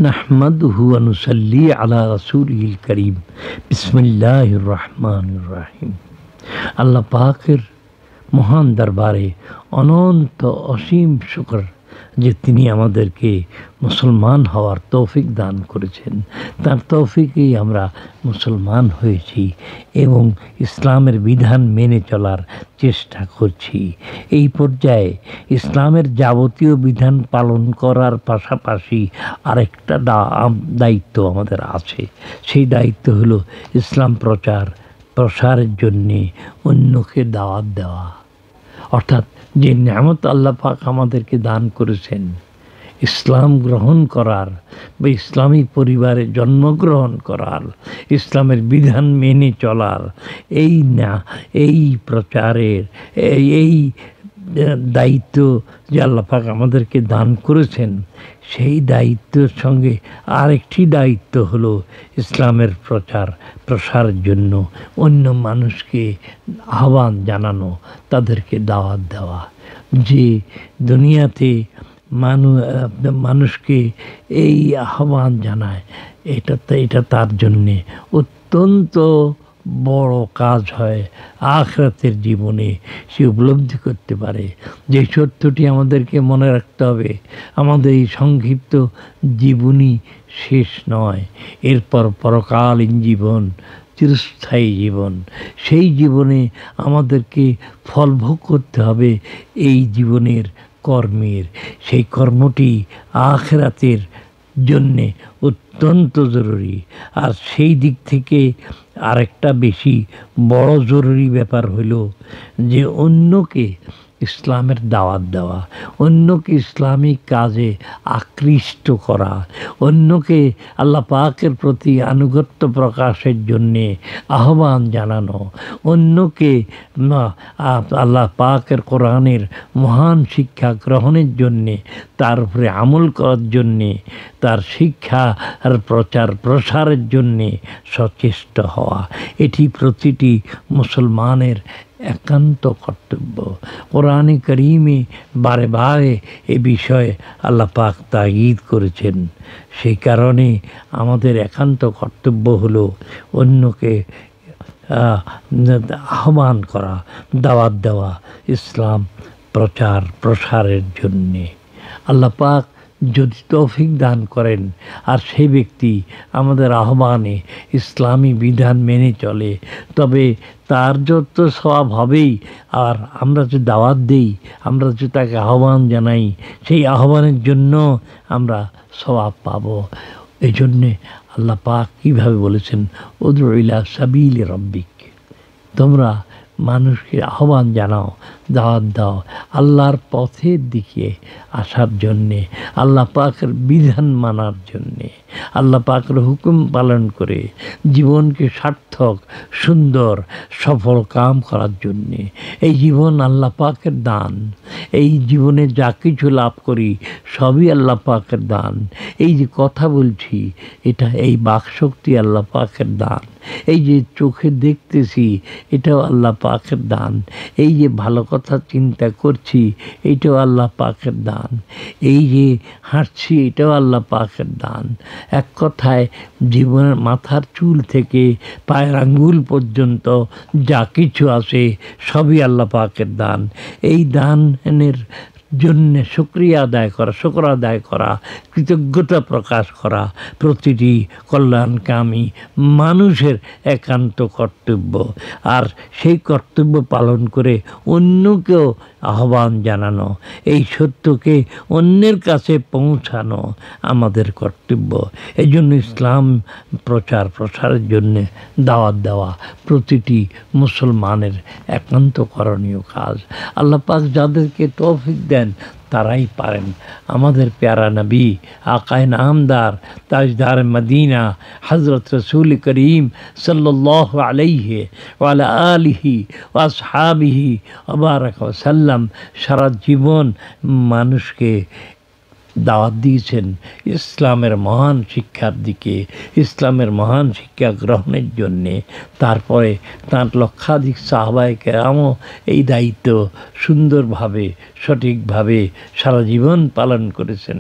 নাহমাদুহু ওয়া নুসাল্লি আলা রাসূলিল কারীম। বিসমিল্লাহির রহমানির রহিম। আল্লাহ পাকের মহান দরবারে অনন্ত অসীম শুকর যে তিনি আমাদেরকে মুসলমান হওয়ার তৌফিক দান করেছেন। তার তৌফিকেই আমরা মুসলমান হয়েছি এবং ইসলামের বিধান মেনে চলার চেষ্টা করছি। এই পর্যায়ে ইসলামের যাবতীয় বিধান পালন করার পাশাপাশি আরেকটা দায়িত্ব আমাদের আছে। সেই দায়িত্ব হলো ইসলাম প্রসারের জন্যে অন্যকে দাওয়াত দেওয়া। অর্থাৎ যে নিয়ামত আল্লাহ পাক আমাদেরকে দান করেছেন, ইসলাম গ্রহণ করার বা ইসলামী পরিবারে জন্মগ্রহণ করার, ইসলামের বিধান মেনে চলার, এই প্রচারের এই দায়িত্ব যে আল্লাহ পাক আমাদেরকে দান করেছেন, সেই দায়িত্বের সঙ্গে আরেকটি দায়িত্ব হলো ইসলামের প্রসারের জন্য অন্য মানুষকে আহ্বান জানানো, তাদেরকে দাওয়াত দেওয়া। যে দুনিয়াতে মানুষকে এই আহ্বান জানায়, এটা তার জন্যে অত্যন্ত বড় কাজ হয়। আখিরাতের জীবনে সে উপলব্ধি করতে পারে যে সত্যটি আমাদেরকে মনে রাখতে হবে, আমাদের এই সংক্ষিপ্ত জীবনই শেষ নয়, এরপর পরকালীন জীবন, চিরস্থায়ী জীবন। সেই জীবনে আমাদেরকে ফলভোগ করতে হবে এই জীবনের কর্মের। সেই কর্মটি আখিরাতের জন্যে অত্যন্ত জরুরি। আর সেই দিক থেকে আরেকটা বেশি বড় জরুরি ব্যাপার হলো যে অন্যকে ইসলামের দাওয়াত দেওয়া, অন্যকে ইসলামী কাজে আকৃষ্ট করা, অন্যকে আল্লাহ পাকের প্রতি আনুগত্য প্রকাশের জন্যে আহ্বান জানানো, অন্যকে আল্লাহ পাকের কোরআনের মহান শিক্ষা গ্রহণের জন্যে, তার উপরে আমল করার জন্যে, তার শিক্ষার প্রসারের জন্যে সচেষ্ট হওয়া, এটি প্রতিটি মুসলমানের একান্ত কর্তব্য। কোরআনে কারীমে বারে বারে এ বিষয়ে আল্লাহ পাক তাগিদ করেছেন। সেই কারণে আমাদের একান্ত কর্তব্য হলো অন্যকে আহ্বান করা, দাওয়াত দেওয়া ইসলাম প্রসারের জন্যে। আল্লাহ পাক যদি তৌফিক দান করেন আর সেই ব্যক্তি আমাদের আহ্বানে ইসলামী বিধান মেনে চলে, তবে তার যত সওয়াব হবেই। আর আমরা যে দাওয়াত দিই, আমরা যে তাকে আহ্বান জানাই, সেই আহ্বানের জন্য আমরা সওয়াব পাব। এই জন্যে আল্লাহ পাক কীভাবে বলেছেন, উদউ ইলা সাবিলি রাব্বিক, তোমরা মানুষকে আহ্বান জানাও, দাওয়াত দাও আল্লাহর পথের দিকে আসার জন্যে, আল্লাহ পাকের বিধান মানার জন্যে, আল্লাহ পাকের হুকুম পালন করে জীবনকে সার্থক, সুন্দর, সফল কাম করার জন্যে। এই জীবন আল্লাহ পাকের দান। এই জীবনে যা কিছু লাভ করি সবই আল্লাহ পাকের দান। এই যে কথা বলছি, এটা এই বাকশক্তি আল্লাহ পাকের দান। এই যে চোখে দেখতেছি, এটাও আল্লাহ পাকের দান। এই যে ভালো কথা চিন্তা করছি, এইটাও আল্লাহ পাকের দান। এই যে হাঁটছি, এটাও আল্লাহ পাকের দান। এক কথায় জীবনের মাথার চুল থেকে পায়ের আঙ্গুল পর্যন্ত যা কিছু আছে সবই আল্লাহ পাকের দান। এই দানের জন্যে শুকর আদায় করা, কৃতজ্ঞতা প্রকাশ করা প্রতিটি কল্যাণকামী মানুষের একান্ত কর্তব্য। আর সেই কর্তব্য পালন করে অন্যকেও আহ্বান জানানো, এই সত্যকে অন্যের কাছে পৌঁছানো আমাদের কর্তব্য। এই জন্য ইসলাম প্রসারের জন্যে দাওয়াত দেওয়া প্রতিটি মুসলমানের একান্ত করণীয় কাজ। আল্লাহ পাক যাদেরকে তৌফিক দেন তারাই পারেন। আমাদের প্যারা নবী আকায়ে নামদার তাজদার মদিনা হযরত রসূল করিম সাল্লাল্লাহু আলাইহি ওয়া আলা আলিহি ওয়া আসহাবিহি ওয়া বারাকা ওয়া সাল্লাম সারা জীবন মানুষকে দাওয়াত দিয়েছেন ইসলামের মহান শিক্ষার দিকে, ইসলামের মহান শিক্ষা গ্রহণের জন্যে। তারপরে তাঁর লক্ষাধিক সাহাবায়ে কেরামও এই দায়িত্ব সুন্দরভাবে সঠিকভাবে সারা জীবন পালন করেছেন।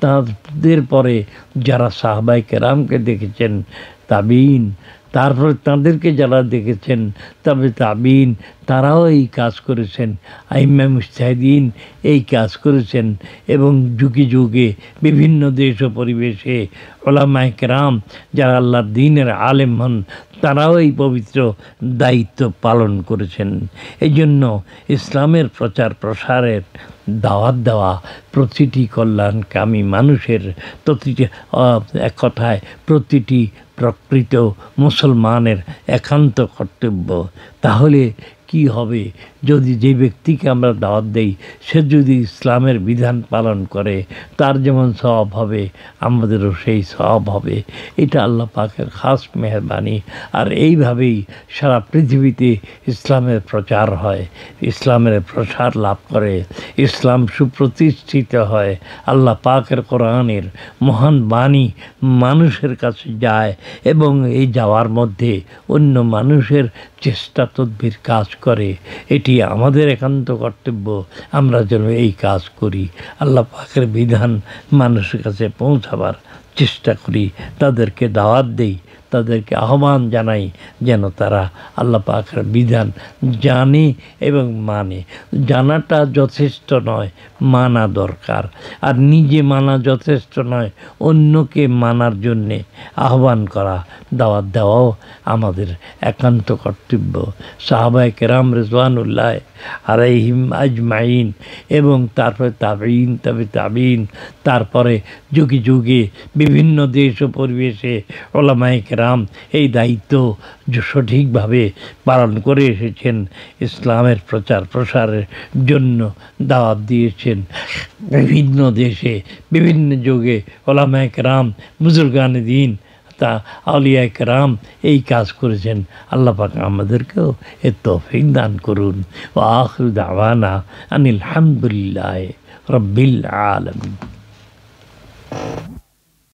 তাদের পরে যারা সাহাবায়ে কেরামকে দেখেছেন, তাবিন, তারপরে তাদেরকে যারা দেখেছেন তবে তাবিন, তারাও এই কাজ করেছেন। আইম্মা মুজতাহিদিন এই কাজ করেছেন এবং যুগে যুগে বিভিন্ন দেশ ও পরিবেশে উলামায়ে কেরাম যারা আল্লাহর দ্বীনের আলেম হন, তারাও এই পবিত্র দায়িত্ব পালন করেছেন। এই জন্য ইসলামের প্রচার প্রসারের দাওয়াত দেওয়া প্রতিটি কল্যাণকামী মানুষের, প্রতিটি এক কথায় প্রতিটি প্রকৃত মুসলমানের একান্ত কর্তব্য। তাহলে কি হবে, যদি যে ব্যক্তিকে আমরা দাওয়াত দেই সে যদি ইসলামের বিধান পালন করে, তার যেমন সওয়াব হবে আমাদেরও সেই সওয়াব হবে। এটা আল্লাহ পাকের খাস মেহরবানি। আর এইভাবেই সারা পৃথিবীতে ইসলামের প্রচার হয়, ইসলামের প্রসার লাভ করে, ইসলাম সুপ্রতিষ্ঠিত হয়। আল্লাহ পাকের কোরআনের মহান বাণী মানুষের কাছে যায় এবং এই যাওয়ার মধ্যে অন্য মানুষের চেষ্টা তদবির কাজ করে। এটি আমাদের একান্ত কর্তব্য, আমরা যেন এই কাজ করি, আল্লাহ পাকের বিধান মানুষের কাছে পৌঁছাবার চেষ্টা করি, তাদেরকে দাওয়াত দেই, তাদেরকে আহ্বান জানাই যেন তারা আল্লাহ পাকের বিধান জানে এবং মানে। জানাটা যথেষ্ট নয়, মানা দরকার। আর নিজে মানা যথেষ্ট নয়, অন্যকে মানার জন্যে আহ্বান করা, দাওয়াত দেওয়াও আমাদের একান্ত কর্তব্য। সাহাবায়ে কেরাম রিজওয়ানুল্লাহ আলাইহিম আজমাইন এবং তারপরে তাবিন, তবে তাবিন, তারপরে যুগে যুগে বিভিন্ন দেশ ও পরিবেশে উলামায়ে কেরাম এই দায়িত্ব সঠিকভাবে পালন করে এসেছেন। ইসলামের প্রচার প্রসারের জন্য দাওয়াত দিয়েছেন বিভিন্ন দেশে, বিভিন্ন যুগে উলামায়ে কেরাম, বুজুর্গানে দ্বীন, তা আউলিয়ায়ে কেরাম এই কাজ করেছেন। আল্লাহ পাক আমাদেরকেও এর তৌফিক দান করুন। ওয়া আখিরু দাওয়ানা আনিল হামদুলিল্লাহি রাব্বিল আলামিন।